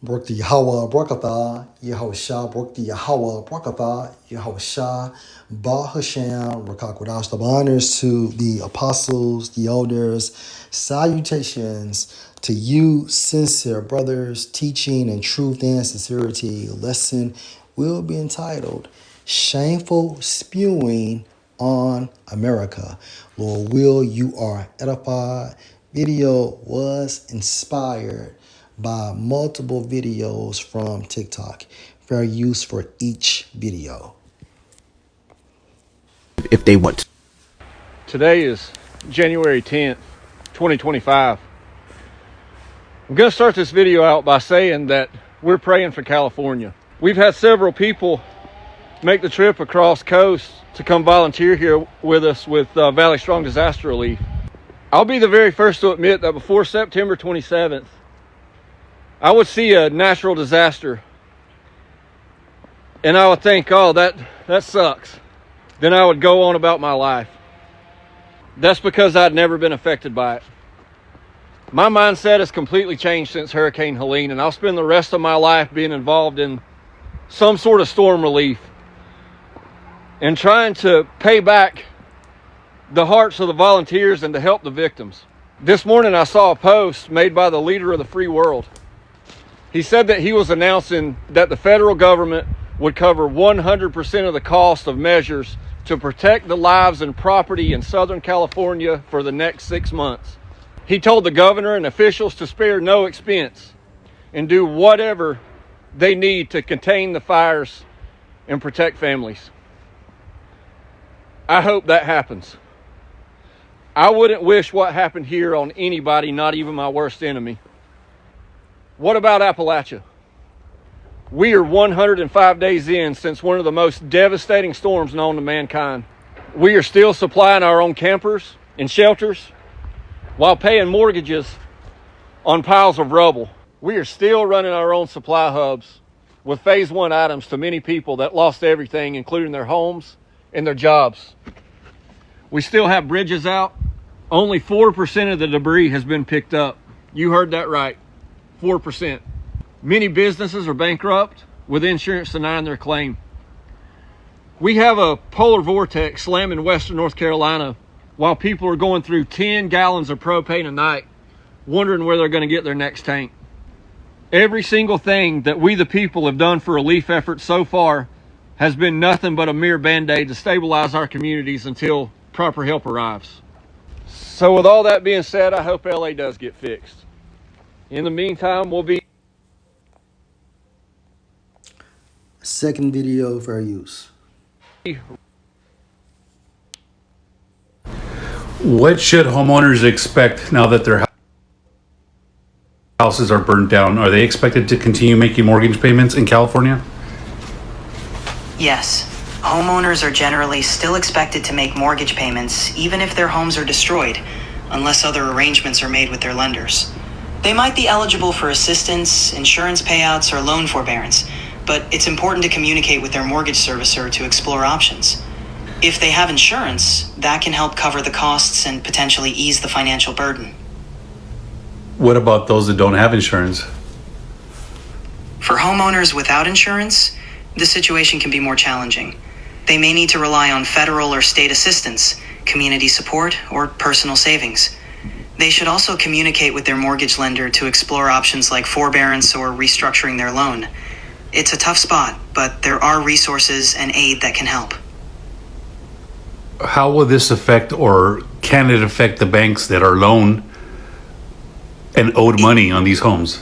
Barak the Yahweh Barakatah, Yahusha, Barak the Yahweh Barakatah, Yahusha, Ba Hashem, Rakakwadash. The honors to the apostles, the elders, salutations to you, sincere brothers, teaching in truth and sincerity. Lesson will be entitled Shameful Spewing on America. Lord, will you are edified. Video was inspired by multiple videos from TikTok. Fair use for each video. If they want to. Today is January 10th, 2025. I'm going to start this video out by saying that we're praying for California. We've had several people make the trip across coast to come volunteer here with us with Valley Strong Disaster Relief. I'll be the very first to admit that before September 27th, I would see a natural disaster and I would think, oh, that sucks. Then I would go on about my life. That's because I'd never been affected by it. My mindset has completely changed since Hurricane Helene, and I'll spend the rest of my life being involved in some sort of storm relief and trying to pay back the hearts of the volunteers and to help the victims. This morning I saw a post made by the leader of the free world. He said that he was announcing that the federal government would cover 100% of the cost of measures to protect the lives and property in Southern California for the next 6 months. He told the governor and officials to spare no expense and do whatever they need to contain the fires and protect families. I hope that happens. I wouldn't wish what happened here on anybody, not even my worst enemy. What about Appalachia? We are 105 days in since one of the most devastating storms known to mankind. We are still supplying our own campers and shelters while paying mortgages on piles of rubble. We are still running our own supply hubs with phase 1 items to many people that lost everything, including their homes and their jobs. We still have bridges out. Only 4% of the debris has been picked up. You heard that right, 4%. Many businesses are bankrupt with insurance denying their claim. We have a polar vortex slamming western North Carolina while people are going through 10 gallons of propane a night, wondering where they're going to get their next tank. Every single thing that we the people have done for relief efforts so far has been nothing but a mere band-aid to stabilize our communities until proper help arrives. So with all that being said, I hope LA does get fixed. In the meantime, we'll be... Second video, fair use. What should homeowners expect now that their houses are burned down? Are they expected to continue making mortgage payments in California? Yes. Homeowners are generally still expected to make mortgage payments even if their homes are destroyed, unless other arrangements are made with their lenders. They might be eligible for assistance, insurance payouts, or loan forbearance, but it's important to communicate with their mortgage servicer to explore options. If they have insurance, that can help cover the costs and potentially ease the financial burden. What about those that don't have insurance? For homeowners without insurance, the situation can be more challenging. They may need to rely on federal or state assistance, community support, or personal savings. They should also communicate with their mortgage lender to explore options like forbearance or restructuring their loan. It's a tough spot, but there are resources and aid that can help. How will this affect, or can it affect, the banks that are loaned and owed money on these homes?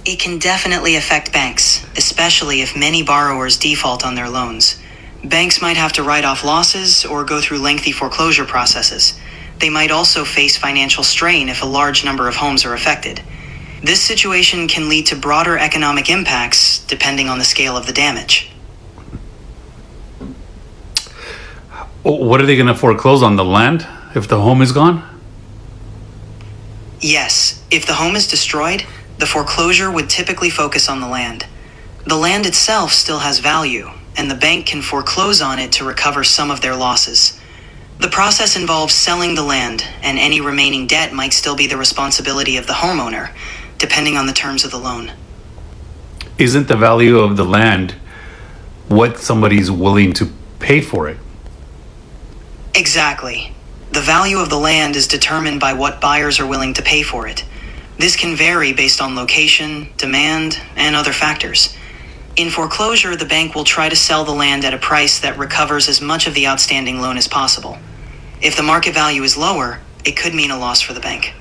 It can definitely affect banks, especially if many borrowers default on their loans. Banks might have to write off losses or go through lengthy foreclosure processes. They might also face financial strain if a large number of homes are affected. This situation can lead to broader economic impacts depending on the scale of the damage. What are they going to foreclose on? The land if the home is gone? Yes, if the home is destroyed, the foreclosure would typically focus on the land. The land itself still has value, and the bank can foreclose on it to recover some of their losses. The process involves selling the land, and any remaining debt might still be the responsibility of the homeowner. depending on the terms of the loan. Isn't the value of the land what somebody's willing to pay for it? Exactly. The value of the land is determined by what buyers are willing to pay for it. This can vary based on location, demand, and other factors. In foreclosure, the bank will try to sell the land at a price that recovers as much of the outstanding loan as possible. If the market value is lower, it could mean a loss for the bank.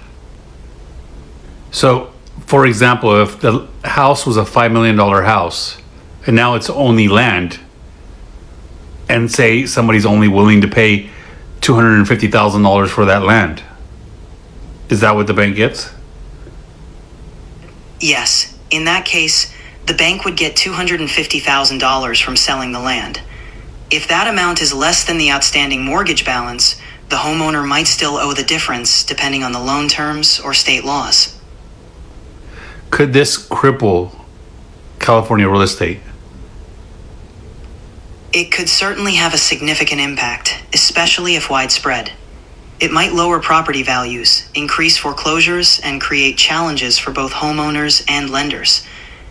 So, for example, if the house was a $5 million house and now it's only land, and say somebody's only willing to pay $250,000 for that land, is that what the bank gets? Yes, in that case, the bank would get $250,000 from selling the land. If that amount is less than the outstanding mortgage balance, the homeowner might still owe the difference depending on the loan terms or state laws. Could this cripple California real estate? It could certainly have a significant impact, especially if widespread. It might lower property values, increase foreclosures, and create challenges for both homeowners and lenders.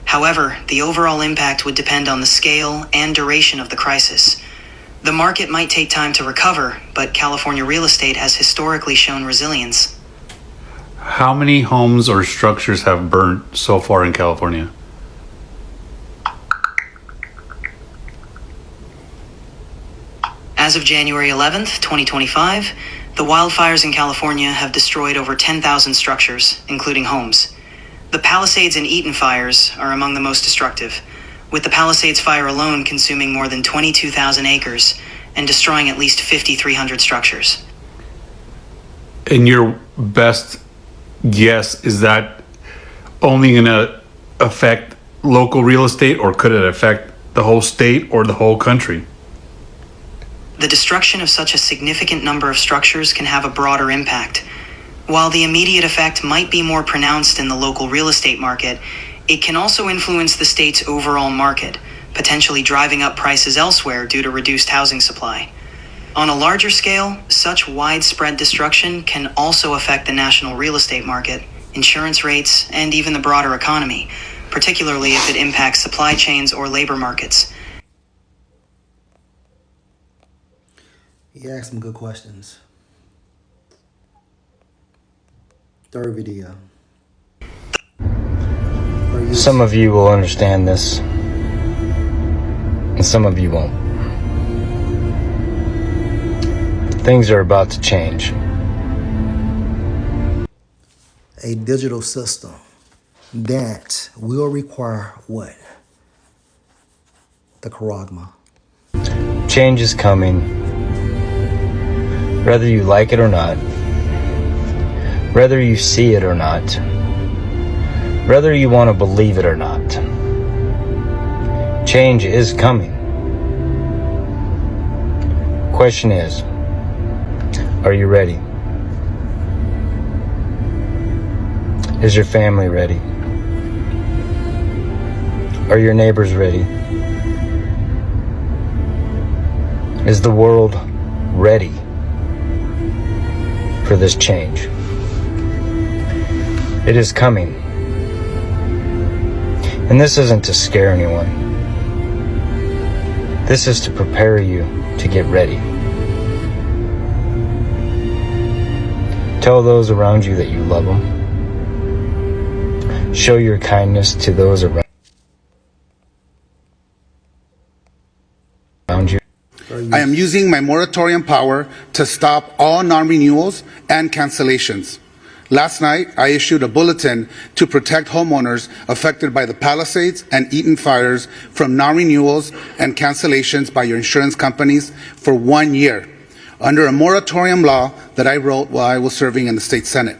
However, the overall impact would depend on the scale and duration of the crisis. The market might take time to recover, but California real estate has historically shown resilience. How many homes or structures have burnt so far in California? As of January 11th, 2025, the wildfires in California have destroyed over 10,000 structures, including homes. The Palisades and Eaton fires are among the most destructive, with the Palisades fire alone consuming more than 22,000 acres and destroying at least 5,300 structures. And your best guess, is that only going to affect local real estate, or could it affect the whole state or the whole country? The destruction of such a significant number of structures can have a broader impact. While the immediate effect might be more pronounced in the local real estate market, it can also influence the state's overall market, potentially driving up prices elsewhere due to reduced housing supply. On a larger scale, such widespread destruction can also affect the national real estate market, insurance rates, and even the broader economy, particularly if it impacts supply chains or labor markets. He asked some good questions. Third video. Some of you will understand this, and some of you won't. Things are about to change. A digital system that will require what? The charagma. Change is coming, whether you like it or not, whether you see it or not, whether you want to believe it or not. Change is coming. Question is, are you ready? Is your family ready? Are your neighbors ready? Is the world ready for this change? It is coming. And this isn't to scare anyone. This is to prepare you to get ready. Tell those around you that you love them. Show your kindness to those around you. I am using my moratorium power to stop all non-renewals and cancellations. Last night, I issued a bulletin to protect homeowners affected by the Palisades and Eaton fires from non-renewals and cancellations by your insurance companies for 1 year, under a moratorium law that I wrote while I was serving in the state Senate.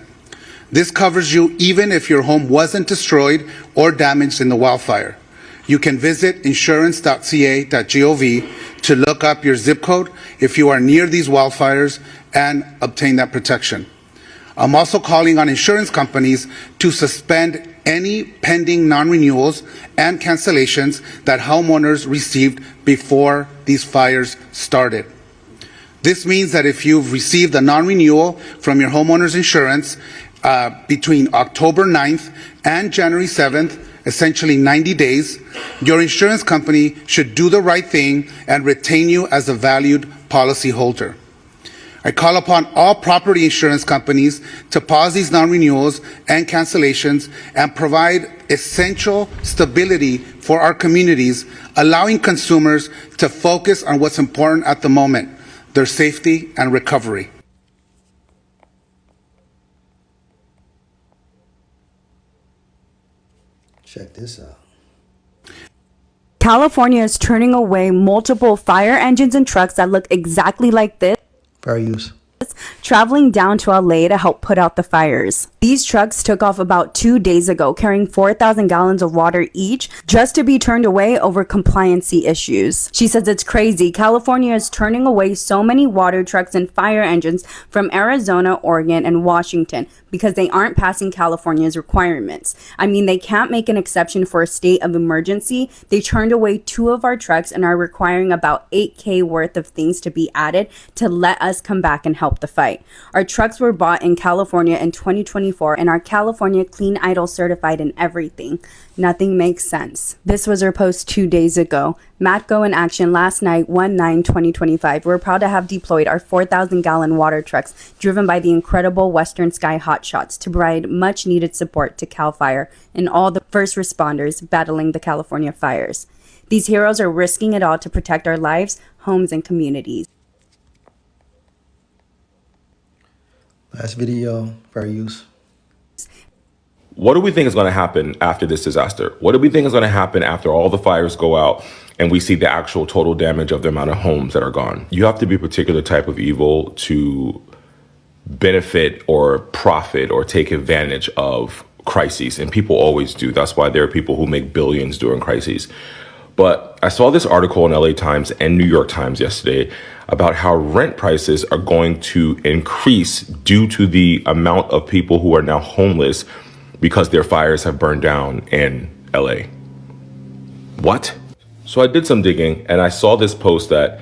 This covers you even if your home wasn't destroyed or damaged in the wildfire. You can visit insurance.ca.gov to look up your zip code if you are near these wildfires and obtain that protection. I'm also calling on insurance companies to suspend any pending non-renewals and cancellations that homeowners received before these fires started. This means that if you've received a non-renewal from your homeowner's insurance between October 9th and January 7th, essentially 90 days, your insurance company should do the right thing and retain you as a valued policyholder. I call upon all property insurance companies to pause these non-renewals and cancellations and provide essential stability for our communities, allowing consumers to focus on what's important at the moment, their safety and recovery. Check this out. California is turning away multiple fire engines and trucks that look exactly like this, Fair use. traveling down to LA to help put out the fires. These trucks took off about 2 days ago, carrying 4,000 gallons of water each, just to be turned away over compliancy issues. She says it's crazy. California is turning away so many water trucks and fire engines from Arizona, Oregon, and Washington because they aren't passing California's requirements. I mean, they can't make an exception for a state of emergency. They turned away 2 of our trucks and are requiring about $8,000 worth of things to be added to let us come back and help the fight. Our trucks were bought in California in 2024 and are California Clean Idle certified and everything. Nothing makes sense. This was her post 2 days ago. Matco in action last night, 1/9/2025. We're proud to have deployed our 4,000-gallon water trucks driven by the incredible Western Sky hotshots to provide much needed support to CAL FIRE and all the first responders battling the California fires. These heroes are risking it all to protect our lives, homes, and communities. Last video, fair use. What do we think is going to happen after this disaster? What do we think is going to happen after all the fires go out and we see the actual total damage of the amount of homes that are gone? You have to be a particular type of evil to benefit or profit or take advantage of crises. And people always do. That's why there are people who make billions during crises. But I saw this article in LA Times and New York Times yesterday about how rent prices are going to increase due to the amount of people who are now homeless because their fires have burned down in LA. What? So I did some digging and I saw this post that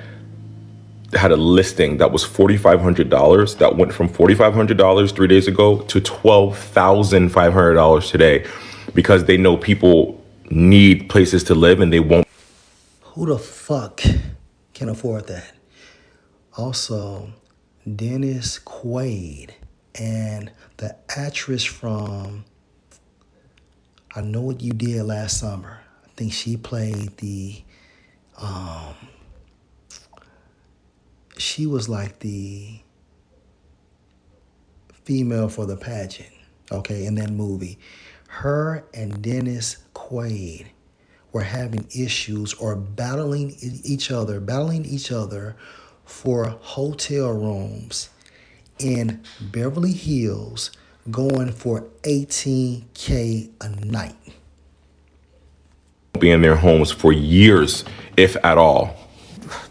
had a listing that was $4,500 that went from $4,500 3 days ago to $12,500 today because they know people need places to live and they won't. Who the fuck can afford that? Also, Dennis Quaid and the actress from I Know What You Did Last Summer. I think she played she was like the female for the pageant, okay, in that movie. Her and Dennis Quaid were having issues or battling each other for hotel rooms in Beverly Hills, going for $18,000 a night. Be in their homes for years, if at all.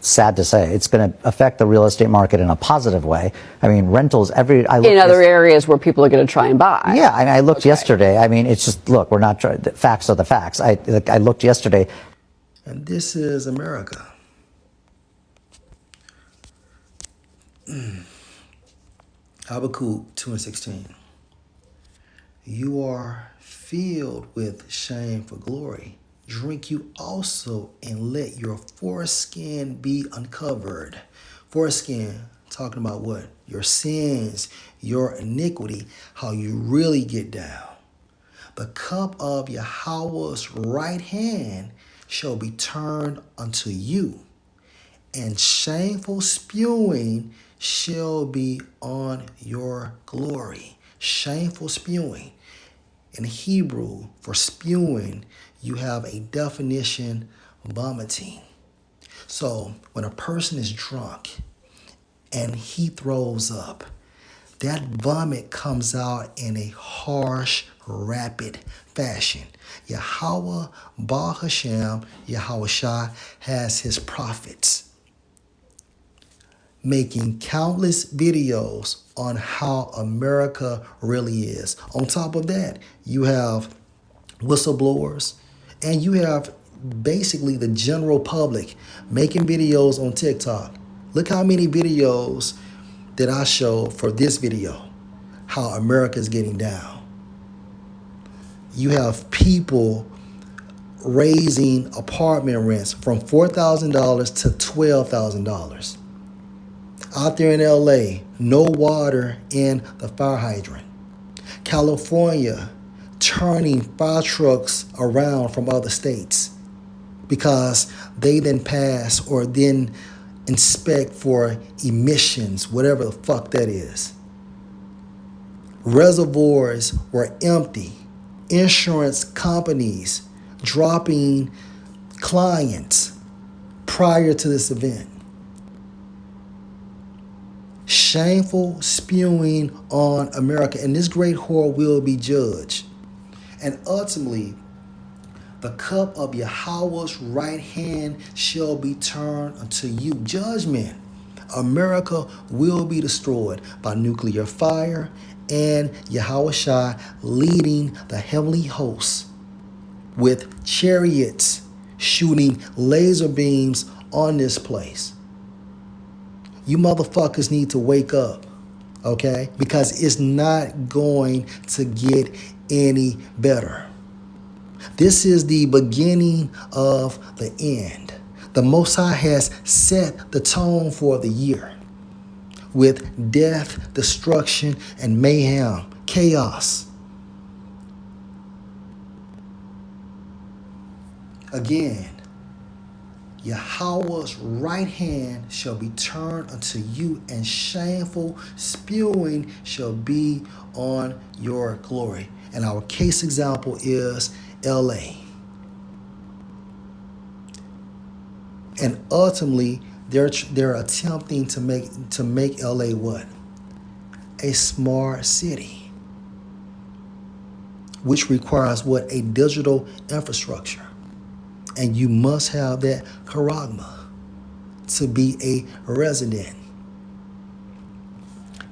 Sad to say, it's going to affect the real estate market in a positive way. I mean, rentals in other areas where people are going to try and buy. Yeah, I looked yesterday. I mean, it's just, look, we're not trying. The facts are the facts. I looked yesterday. And this is America. Habakkuk 2:16. You are filled with shame for glory. Drink you also and let your foreskin be uncovered. Foreskin, talking about what? Your sins, your iniquity, how you really get down. The cup of Yahweh's right hand shall be turned unto you, and shameful spewing shall be on your glory. Shameful spewing. In Hebrew, for spewing, you have a definition, vomiting. So when a person is drunk and he throws up, that vomit comes out in a harsh, rapid fashion. Yahweh, Baal Hashem, Yahweh Shah has his prophets making countless videos on how America really is. On top of that, you have whistleblowers and you have basically the general public making videos on TikTok. Look how many videos that I showed for this video. how America is getting down. You have people raising apartment rents from $4,000 to $12,000. Out there in LA, no water in the fire hydrant. California turning fire trucks around from other states because they then pass or then inspect for emissions, whatever the fuck that is. Reservoirs were empty. Insurance companies dropping clients prior to this event. Shameful spewing on America, and this great whore will be judged. And ultimately, the cup of Yahweh's right hand shall be turned unto you. Judgment. America will be destroyed by nuclear fire and Yahweh leading the heavenly hosts with chariots shooting laser beams on this place. You motherfuckers need to wake up, okay? Because it's not going to get any better. This is the beginning of the end. The Most High has set the tone for the year with death, destruction, and mayhem, chaos. Again, Yahweh's right hand shall be turned unto you, and shameful spewing shall be on your glory. And our case example is LA. And ultimately, they're attempting to make LA what? A smart city, which requires what? A digital infrastructure. And you must have that charagma to be a resident.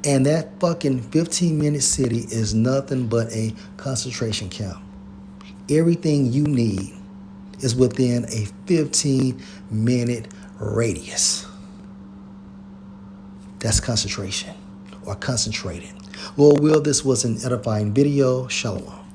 And that fucking 15-minute city is nothing but a concentration camp. Everything you need is within a 15-minute radius. That's concentration or concentrated. Lord will, this was an edifying video. Shalom.